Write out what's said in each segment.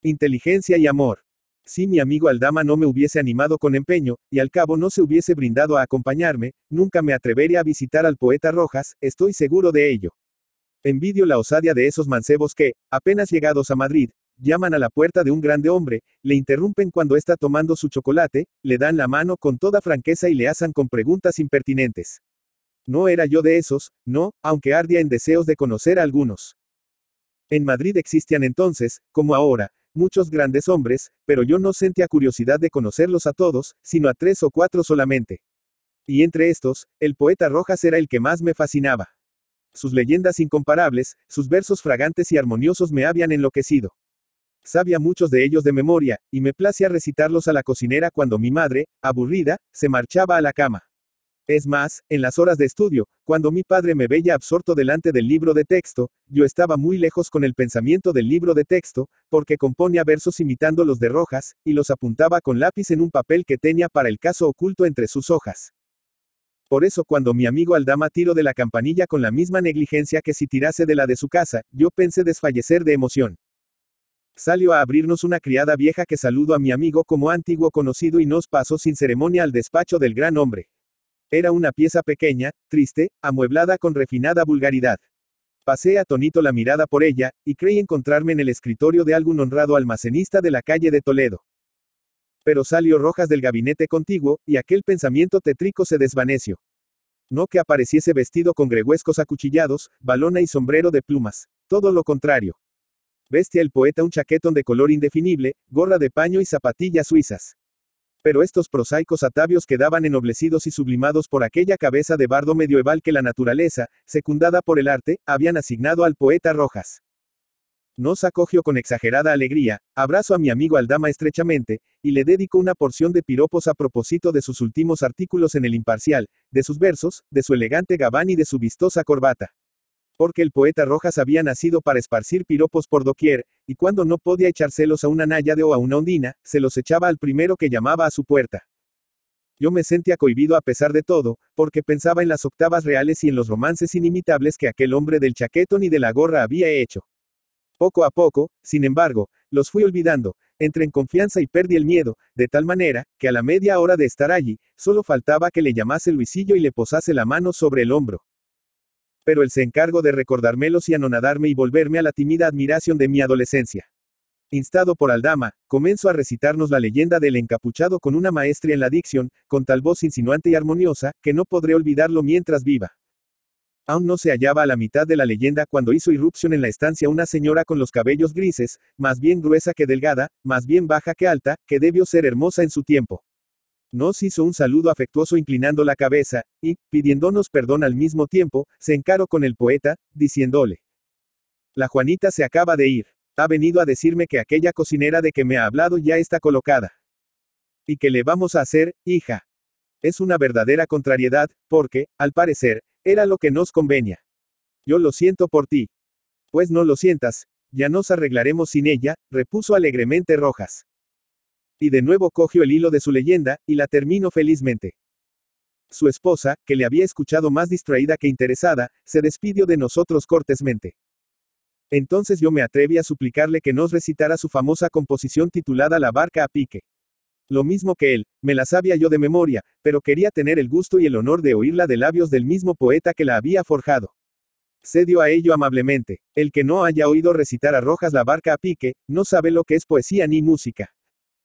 inteligencia y amor. Si mi amigo Aldama no me hubiese animado con empeño, y al cabo no se hubiese brindado a acompañarme, nunca me atrevería a visitar al poeta Rojas, estoy seguro de ello. Envidio la osadía de esos mancebos que, apenas llegados a Madrid, llaman a la puerta de un grande hombre, le interrumpen cuando está tomando su chocolate, le dan la mano con toda franqueza y le hacen con preguntas impertinentes. No era yo de esos, no, aunque ardía en deseos de conocer a algunos. En Madrid existían entonces, como ahora, muchos grandes hombres, pero yo no sentía curiosidad de conocerlos a todos, sino a 3 o 4 solamente. Y entre estos, el poeta Rojas era el que más me fascinaba. Sus leyendas incomparables, sus versos fragantes y armoniosos me habían enloquecido. Sabía muchos de ellos de memoria, y me placía recitarlos a la cocinera cuando mi madre, aburrida, se marchaba a la cama. Es más, en las horas de estudio, cuando mi padre me veía absorto delante del libro de texto, yo estaba muy lejos con el pensamiento del libro de texto, porque componía versos imitando los de Rojas, y los apuntaba con lápiz en un papel que tenía para el caso oculto entre sus hojas. Por eso cuando mi amigo Aldama tiró de la campanilla con la misma negligencia que si tirase de la de su casa, yo pensé desfallecer de emoción. Salió a abrirnos una criada vieja que saludó a mi amigo como antiguo conocido y nos pasó sin ceremonia al despacho del gran hombre. Era una pieza pequeña, triste, amueblada con refinada vulgaridad. Pasé atónito la mirada por ella, y creí encontrarme en el escritorio de algún honrado almacenista de la calle de Toledo. Pero salió Rojas del gabinete contiguo, y aquel pensamiento tétrico se desvaneció. No que apareciese vestido con gregüescos acuchillados, balona y sombrero de plumas. Todo lo contrario. Vestía el poeta un chaquetón de color indefinible, gorra de paño y zapatillas suizas. Pero estos prosaicos atavios quedaban ennoblecidos y sublimados por aquella cabeza de bardo medieval que la naturaleza, secundada por el arte, habían asignado al poeta Rojas. Nos acogió con exagerada alegría, abrazo a mi amigo Aldama estrechamente, y le dedico una porción de piropos a propósito de sus últimos artículos en el Imparcial, de sus versos, de su elegante gabán y de su vistosa corbata. Porque el poeta Rojas había nacido para esparcir piropos por doquier, y cuando no podía echárselos a una náyade o a una ondina, se los echaba al primero que llamaba a su puerta. Yo me sentía cohibido a pesar de todo, porque pensaba en las octavas reales y en los romances inimitables que aquel hombre del chaquetón y de la gorra había hecho. Poco a poco, sin embargo, los fui olvidando, entré en confianza y perdí el miedo, de tal manera, que a la media hora de estar allí, solo faltaba que le llamase Luisillo y le posase la mano sobre el hombro. Pero él se encargó de recordármelos y anonadarme y volverme a la tímida admiración de mi adolescencia. Instado por Aldama, comenzó a recitarnos la leyenda del encapuchado con una maestría en la dicción, con tal voz insinuante y armoniosa, que no podré olvidarlo mientras viva. Aún no se hallaba a la mitad de la leyenda cuando hizo irrupción en la estancia una señora con los cabellos grises, más bien gruesa que delgada, más bien baja que alta, que debió ser hermosa en su tiempo. Nos hizo un saludo afectuoso inclinando la cabeza, y, pidiéndonos perdón al mismo tiempo, se encaró con el poeta, diciéndole: La Juanita se acaba de ir. Ha venido a decirme que aquella cocinera de que me ha hablado ya está colocada. ¿Y qué le vamos a hacer, hija? Es una verdadera contrariedad, porque, al parecer, era lo que nos convenía. Yo lo siento por ti. Pues no lo sientas, ya nos arreglaremos sin ella, repuso alegremente Rojas. Y de nuevo cogió el hilo de su leyenda, y la terminó felizmente. Su esposa, que le había escuchado más distraída que interesada, se despidió de nosotros cortésmente. Entonces yo me atreví a suplicarle que nos recitara su famosa composición titulada La barca a pique. Lo mismo que él, me la sabía yo de memoria, pero quería tener el gusto y el honor de oírla de labios del mismo poeta que la había forjado. Cedió a ello amablemente. El que no haya oído recitar a Rojas La barca a pique, no sabe lo que es poesía ni música.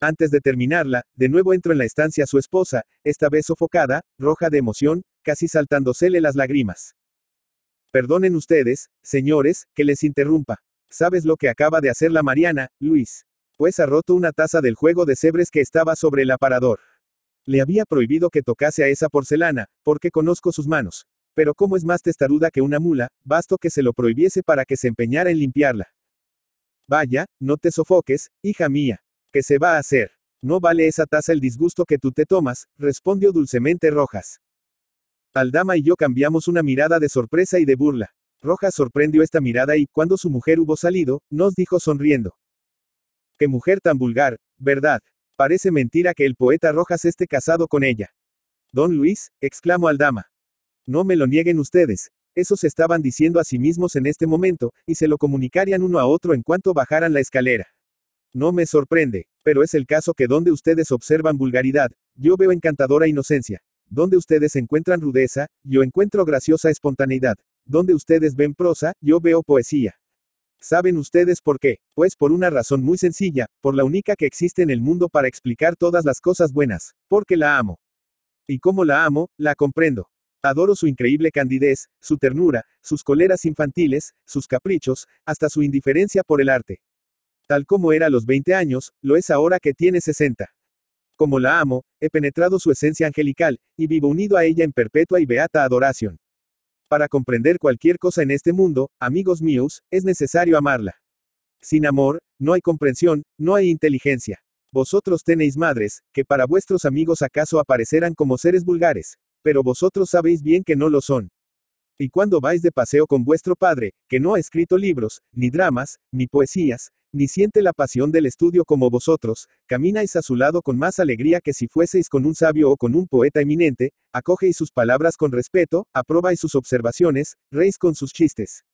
Antes de terminarla, de nuevo entró en la estancia su esposa, esta vez sofocada, roja de emoción, casi saltándosele las lágrimas. Perdonen ustedes, señores, que les interrumpa. ¿Sabes lo que acaba de hacer la Mariana, Luis? Pues ha roto una taza del juego de cebres que estaba sobre el aparador. Le había prohibido que tocase a esa porcelana, porque conozco sus manos. Pero como es más testaruda que una mula, bastó que se lo prohibiese para que se empeñara en limpiarla. Vaya, no te sofoques, hija mía. ¿Qué se va a hacer? No vale esa taza el disgusto que tú te tomas, respondió dulcemente Rojas. Aldama y yo cambiamos una mirada de sorpresa y de burla. Rojas sorprendió esta mirada y, cuando su mujer hubo salido, nos dijo sonriendo: ¡Qué mujer tan vulgar, verdad! Parece mentira que el poeta Rojas esté casado con ella. Don Luis, exclamó Aldama. No me lo nieguen ustedes. Eso se estaban diciendo a sí mismos en este momento, y se lo comunicarían uno a otro en cuanto bajaran la escalera. No me sorprende, pero es el caso que donde ustedes observan vulgaridad, yo veo encantadora inocencia. Donde ustedes encuentran rudeza, yo encuentro graciosa espontaneidad. Donde ustedes ven prosa, yo veo poesía. ¿Saben ustedes por qué? Pues por una razón muy sencilla, por la única que existe en el mundo para explicar todas las cosas buenas, porque la amo. Y como la amo, la comprendo. Adoro su increíble candidez, su ternura, sus coleras infantiles, sus caprichos, hasta su indiferencia por el arte. Tal como era a los 20 años, lo es ahora que tiene 60. Como la amo, he penetrado su esencia angelical, y vivo unido a ella en perpetua y beata adoración. Para comprender cualquier cosa en este mundo, amigos míos, es necesario amarla. Sin amor, no hay comprensión, no hay inteligencia. Vosotros tenéis madres, que para vuestros amigos acaso aparecerán como seres vulgares, pero vosotros sabéis bien que no lo son. Y cuando vais de paseo con vuestro padre, que no ha escrito libros, ni dramas, ni poesías, ni siente la pasión del estudio como vosotros, camináis a su lado con más alegría que si fueseis con un sabio o con un poeta eminente, acogéis sus palabras con respeto, aprobáis sus observaciones, reís con sus chistes.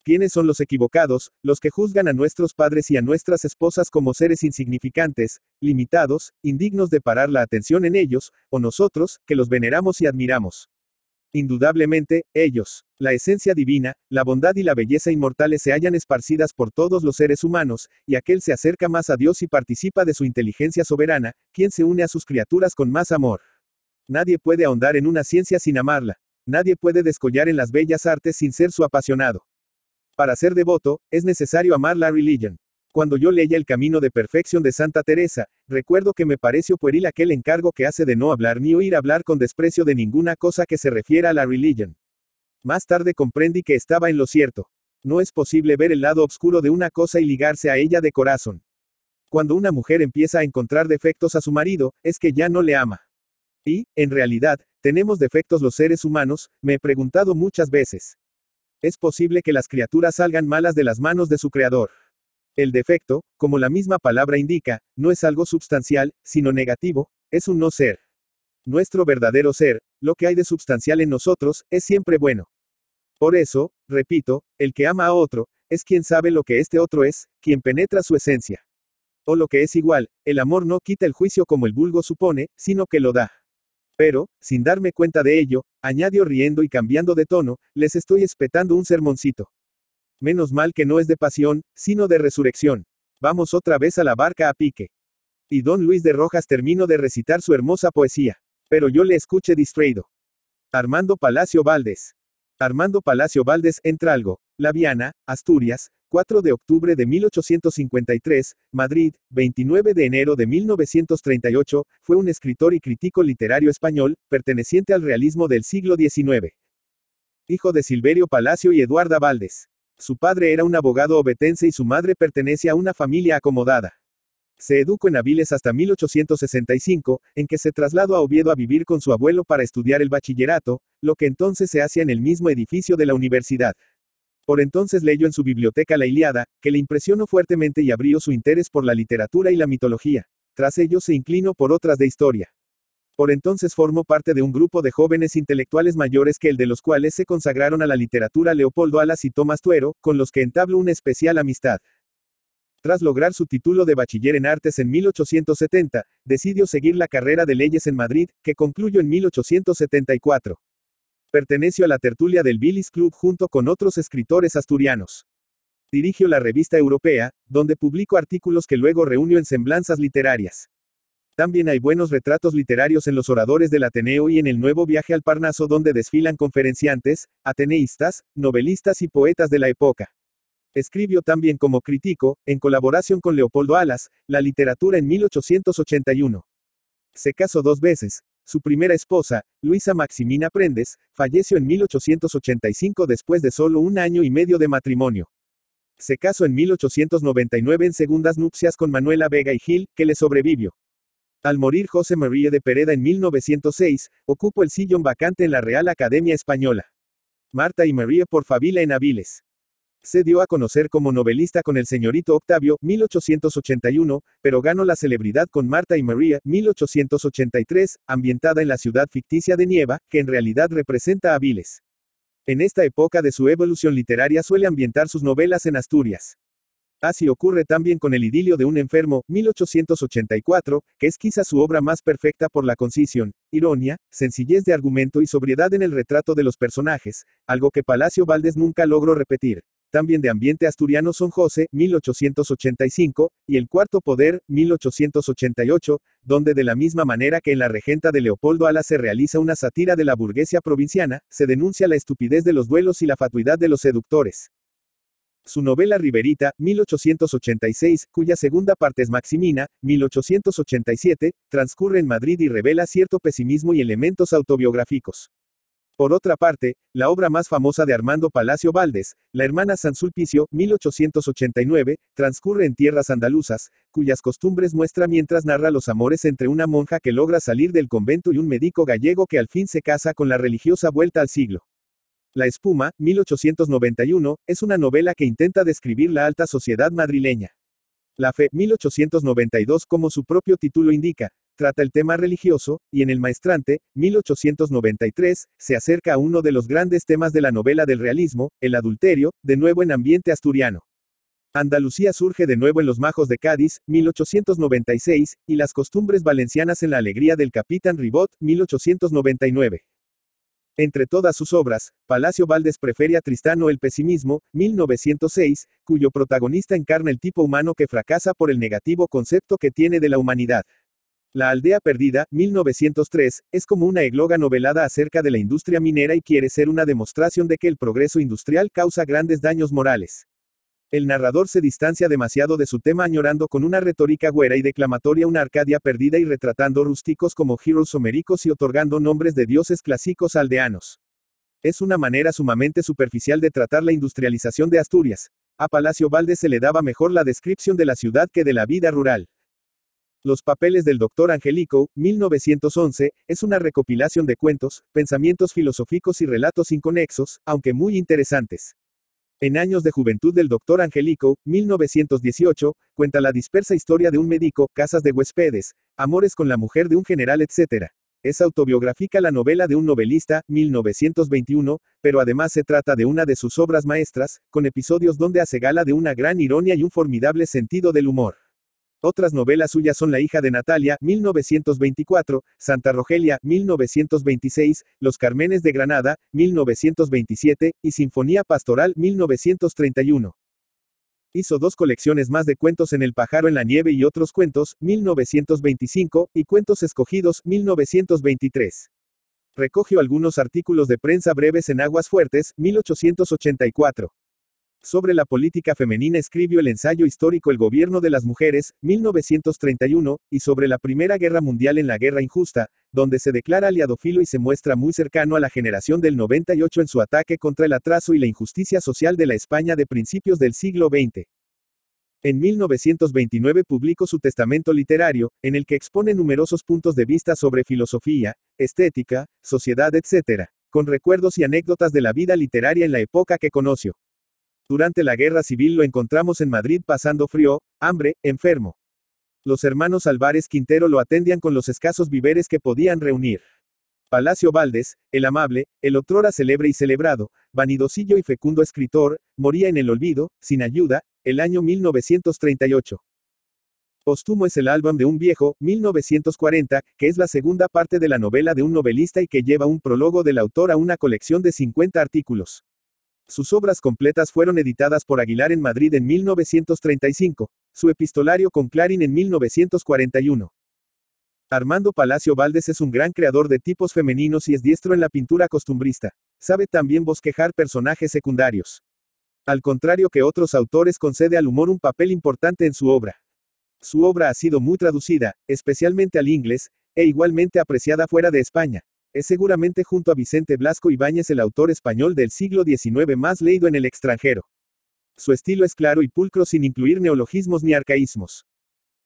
¿Quiénes son los equivocados, los que juzgan a nuestros padres y a nuestras esposas como seres insignificantes, limitados, indignos de parar la atención en ellos, o nosotros, que los veneramos y admiramos? Indudablemente, ellos. La esencia divina, la bondad y la belleza inmortales se hallan esparcidas por todos los seres humanos, y aquel se acerca más a Dios y participa de su inteligencia soberana, quien se une a sus criaturas con más amor. Nadie puede ahondar en una ciencia sin amarla. Nadie puede descollar en las bellas artes sin ser su apasionado. Para ser devoto, es necesario amar la religión. Cuando yo leía El Camino de Perfección de Santa Teresa, recuerdo que me pareció pueril aquel encargo que hace de no hablar ni oír hablar con desprecio de ninguna cosa que se refiera a la religión. Más tarde comprendí que estaba en lo cierto. No es posible ver el lado oscuro de una cosa y ligarse a ella de corazón. Cuando una mujer empieza a encontrar defectos a su marido, es que ya no le ama. Y, en realidad, ¿tenemos defectos los seres humanos? Me he preguntado muchas veces. Es posible que las criaturas salgan malas de las manos de su creador. El defecto, como la misma palabra indica, no es algo substancial, sino negativo, es un no ser. Nuestro verdadero ser, lo que hay de substancial en nosotros, es siempre bueno. Por eso, repito, el que ama a otro, es quien sabe lo que este otro es, quien penetra su esencia. O lo que es igual, el amor no quita el juicio como el vulgo supone, sino que lo da. Pero, sin darme cuenta de ello, añadió riendo y cambiando de tono, les estoy espetando un sermoncito. Menos mal que no es de pasión, sino de resurrección. Vamos otra vez a la barca a pique. Y don Luis de Rojas terminó de recitar su hermosa poesía. Pero yo le escuché distraído. Armando Palacio Valdés. Armando Palacio Valdés, Entralgo, La Viana, Asturias, 4 de octubre de 1853, Madrid, 29 de enero de 1938, fue un escritor y crítico literario español, perteneciente al realismo del siglo XIX. Hijo de Silverio Palacio y Eduarda Valdés. Su padre era un abogado ovetense y su madre pertenece a una familia acomodada. Se educó en Avilés hasta 1865, en que se trasladó a Oviedo a vivir con su abuelo para estudiar el bachillerato, lo que entonces se hacía en el mismo edificio de la universidad. Por entonces leyó en su biblioteca la Ilíada, que le impresionó fuertemente y abrió su interés por la literatura y la mitología. Tras ello se inclinó por otras de historia. Por entonces formó parte de un grupo de jóvenes intelectuales mayores que el de los cuales se consagraron a la literatura Leopoldo Alas y Tomás Tuero, con los que entabló una especial amistad. Tras lograr su título de bachiller en artes en 1870, decidió seguir la carrera de leyes en Madrid, que concluyó en 1874. Perteneció a la tertulia del Billis Club junto con otros escritores asturianos. Dirigió la Revista Europea, donde publicó artículos que luego reunió en Semblanzas Literarias. También hay buenos retratos literarios en los oradores del Ateneo y en el Nuevo Viaje al Parnaso donde desfilan conferenciantes, ateneístas, novelistas y poetas de la época. Escribió también como crítico, en colaboración con Leopoldo Alas, la literatura en 1881. Se casó 2 veces. Su primera esposa, Luisa Maximina Prendes, falleció en 1885 después de solo 1 año y medio de matrimonio. Se casó en 1899 en segundas nupcias con Manuela Vega y Gil, que le sobrevivió. Al morir José María de Pereda en 1906, ocupó el sillón vacante en la Real Academia Española. Marta y María por Favila en Avilés. Se dio a conocer como novelista con El señorito Octavio, 1881, pero ganó la celebridad con Marta y María, 1883, ambientada en la ciudad ficticia de Nieva, que en realidad representa a Avilés. En esta época de su evolución literaria suele ambientar sus novelas en Asturias. Así ocurre también con El idilio de un enfermo, 1884, que es quizá su obra más perfecta por la concisión, ironía, sencillez de argumento y sobriedad en el retrato de los personajes, algo que Palacio Valdés nunca logró repetir. También de ambiente asturiano son José, 1885, y El cuarto poder, 1888, donde de la misma manera que en La regenta de Leopoldo Alas se realiza una sátira de la burguesía provinciana, se denuncia la estupidez de los duelos y la fatuidad de los seductores. Su novela Riverita, 1886, cuya segunda parte es Maximina, 1887, transcurre en Madrid y revela cierto pesimismo y elementos autobiográficos. Por otra parte, la obra más famosa de Armando Palacio Valdés, La hermana San Sulpicio, 1889, transcurre en tierras andaluzas, cuyas costumbres muestra mientras narra los amores entre una monja que logra salir del convento y un médico gallego que al fin se casa con la religiosa vuelta al siglo. La espuma, 1891, es una novela que intenta describir la alta sociedad madrileña. La fe, 1892, como su propio título indica, trata el tema religioso, y en El maestrante, 1893, se acerca a uno de los grandes temas de la novela del realismo, el adulterio, de nuevo en ambiente asturiano. Andalucía surge de nuevo en Los majos de Cádiz, 1896, y las costumbres valencianas en La alegría del capitán Ribot, 1899. Entre todas sus obras, Palacio Valdés prefiere a Tristano el pesimismo, 1906, cuyo protagonista encarna el tipo humano que fracasa por el negativo concepto que tiene de la humanidad. La aldea perdida, 1903, es como una égloga novelada acerca de la industria minera y quiere ser una demostración de que el progreso industrial causa grandes daños morales. El narrador se distancia demasiado de su tema añorando con una retórica güera y declamatoria una Arcadia perdida y retratando rústicos como heroes homéricos y otorgando nombres de dioses clásicos aldeanos. Es una manera sumamente superficial de tratar la industrialización de Asturias. A Palacio Valdés se le daba mejor la descripción de la ciudad que de la vida rural. Los papeles del Dr. Angelico, 1911, es una recopilación de cuentos, pensamientos filosóficos y relatos inconexos, aunque muy interesantes. En Años de juventud del Dr. Angelico, 1918, cuenta la dispersa historia de un médico, casas de huéspedes, amores con la mujer de un general, etc. Es autobiográfica la novela de un novelista, 1921, pero además se trata de una de sus obras maestras, con episodios donde hace gala de una gran ironía y un formidable sentido del humor. Otras novelas suyas son La hija de Natalia, 1924, Santa Rogelia, 1926, Los Cármenes de Granada, 1927, y Sinfonía Pastoral, 1931. Hizo dos colecciones más de cuentos en El pájaro en la nieve y otros cuentos, 1925, y Cuentos escogidos, 1923. Recogió algunos artículos de prensa breves en Aguas Fuertes, 1884. Sobre la política femenina escribió el ensayo histórico El gobierno de las mujeres, 1931, y sobre la Primera Guerra Mundial en La guerra injusta, donde se declara aliadófilo y se muestra muy cercano a la generación del 98 en su ataque contra el atraso y la injusticia social de la España de principios del siglo XX. En 1929 publicó su Testamento literario, en el que expone numerosos puntos de vista sobre filosofía, estética, sociedad, etc., con recuerdos y anécdotas de la vida literaria en la época que conoció. Durante la Guerra Civil lo encontramos en Madrid pasando frío, hambre, enfermo. Los hermanos Álvarez Quintero lo atendían con los escasos víveres que podían reunir. Palacio Valdés, el amable, el otrora célebre y celebrado, vanidosillo y fecundo escritor, moría en el olvido, sin ayuda, el año 1938. Póstumo es el álbum de un viejo, 1940, que es la segunda parte de la novela de un novelista y que lleva un prólogo del autor a una colección de 50 artículos. Sus obras completas fueron editadas por Aguilar en Madrid en 1935, su epistolario con Clarín en 1941. Armando Palacio Valdés es un gran creador de tipos femeninos y es diestro en la pintura costumbrista. Sabe también bosquejar personajes secundarios. Al contrario que otros autores, concede al humor un papel importante en su obra. Su obra ha sido muy traducida, especialmente al inglés, e igualmente apreciada fuera de España. Es seguramente junto a Vicente Blasco Ibáñez el autor español del siglo XIX más leído en el extranjero. Su estilo es claro y pulcro sin incluir neologismos ni arcaísmos.